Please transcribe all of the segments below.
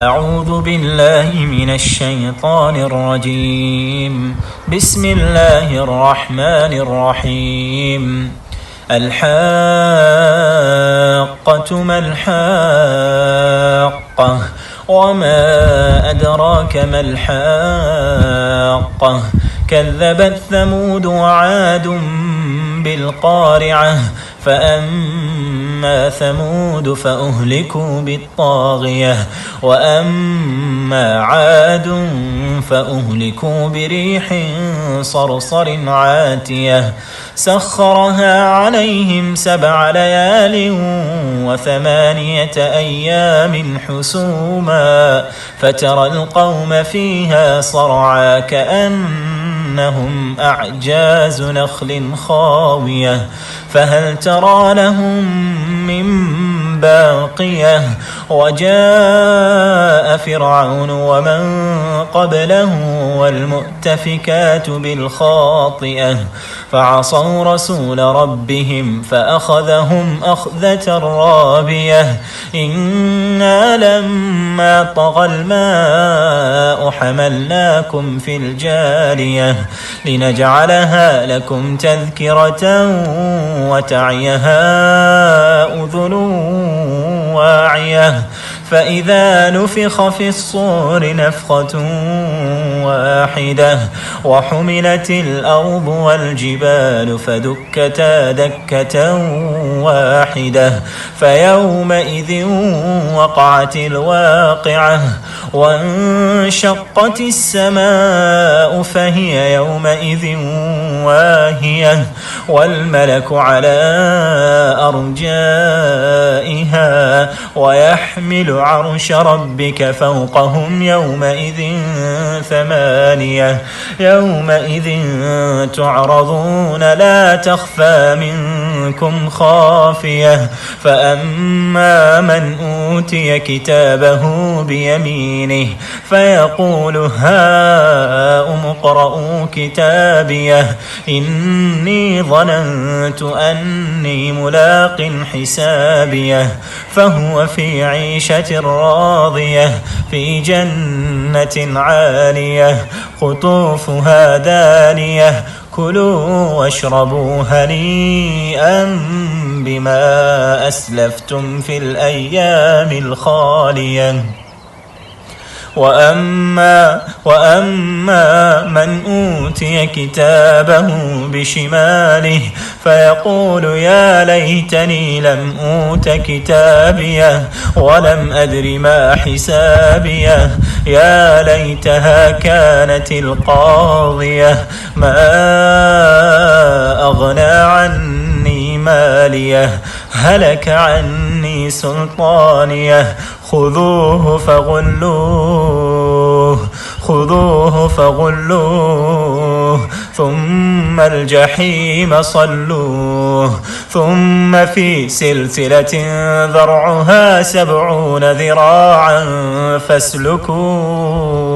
أعوذ بالله من الشيطان الرجيم. بسم الله الرحمن الرحيم. الحاقة ما الحاقة وما أدراك ما الحاقة كذبت ثمود وعاد بالقارعة فأما ثمود فأهلكوا بالطاغية وأما عاد فأهلكوا بريح صرصر عاتية سخرها عليهم 7 ليال و8 أيام حسوما فترى القوم فيها صرعا كأنهم أعجاز نخل خاوية فهل ترى لهم من باقية وجاء فرعون ومن قبله والمؤتفكات بالخاطئة فعصوا رسول ربهم فأخذهم أخذة رابية إنا لما طغى الماء حملناكم في الجارية لنجعلها لكم تذكرة وتعيها أذن واعية فإذا نفخ في الصور نفخة واحدة وحملت الأرض والجبال فدكتا دكة واحدة فيومئذ وقعت الواقعة وانشقت السماء فهي يومئذ واهية والملك على أرجائها ويحمل عرش ربك فوقهم يومئذ 8 يومئذ تعرضون لا تخفى منكم خافية فأما من أوتي كتابه بيمينه فيقول هاؤم اقرءوا كتابيه إني ظننت أني ملاق حسابيه فهو في عيشة راضية في جنة عالية قطوفها دانية كلوا واشربوا هنيئا بما أسلفتم في الأيام الخالية وأما من أوتي كتابه بشماله فيقول يا ليتني لم أوت كتابيه ولم أدر ما حسابيه يا ليتها كانت القاضية ما أغنى عني ماليه هلك عني سلطانيه خذوه فغلوه ثم الجحيم صلوه ثم في سلسلة ذرعها 70 ذراعا فاسلكوه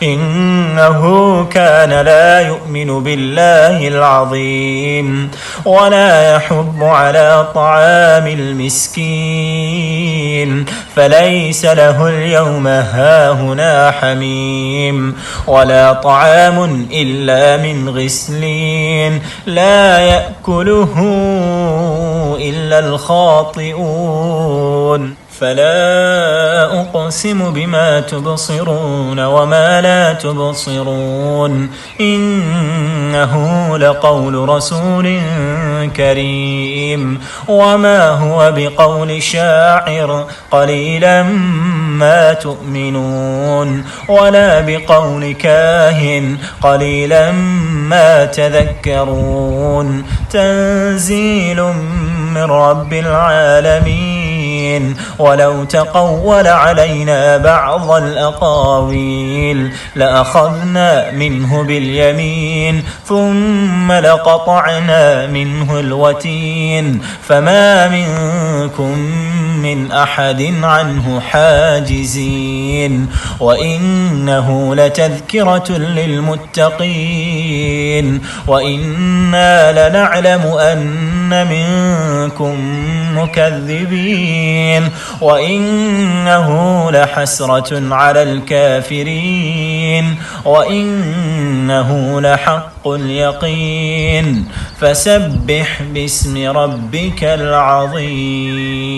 إنه كان لا يؤمن بالله العظيم ولا يحض على طعام المسكين فليس له اليوم هاهنا حميم ولا طعام إلا من غسلين لا يأكله إلا الخاطئون فلا أقسم بما تبصرون وما لا تبصرون إنه لقول رسول كريم وما هو بقول شاعر قليلا ما تؤمنون ولا بقول كاهن قليلا ما تذكرون تنزيل من رب العالمين ولو تقول علينا بعض الأقاويل لأخذنا منه باليمين ثم لقطعنا منه الوتين فما منكم من أحد عنه حاجزين وإنه لتذكرة للمتقين وإنا لنعلم أن منكم مكذبين وإنه لحسرة على الكافرين وإنه لحق اليقين فسبح باسم ربك العظيم.